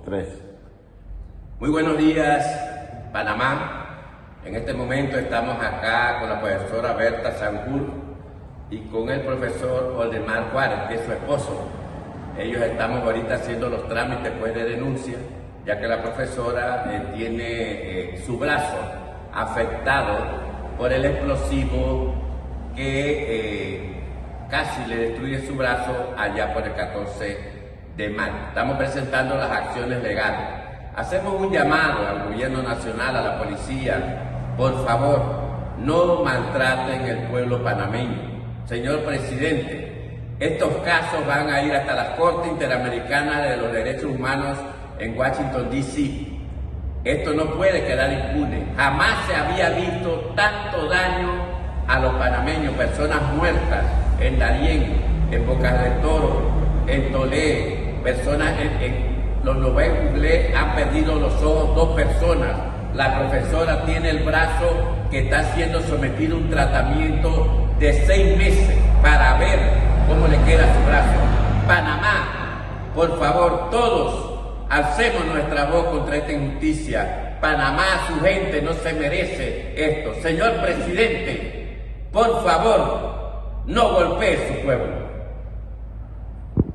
3. Muy buenos días, Panamá. En este momento estamos acá con la profesora Berta Sanjur y con el profesor Oldemar Juárez, que es su esposo. Ellos estamos ahorita haciendo los trámites pues, de denuncia, ya que la profesora tiene su brazo afectado por el explosivo que casi le destruye su brazo allá por el 14 de mayo. Estamos presentando las acciones legales. Hacemos un llamado al gobierno nacional, a la policía, por favor, no maltraten el pueblo panameño. Señor presidente, estos casos van a ir hasta la Corte Interamericana de los Derechos Humanos en Washington, D.C. Esto no puede quedar impune. Jamás se había visto tanto daño a los panameños, personas muertas en Darién, en Bocas del Toro, en Tolé, personas en los Nové han perdido los ojos 2 personas. La profesora tiene el brazo que está siendo sometido a un tratamiento de 6 meses para ver cómo le queda su brazo. Panamá, por favor, todos alcemos nuestra voz contra esta injusticia. Panamá, su gente no se merece esto. Señor presidente, por favor, no golpee su pueblo.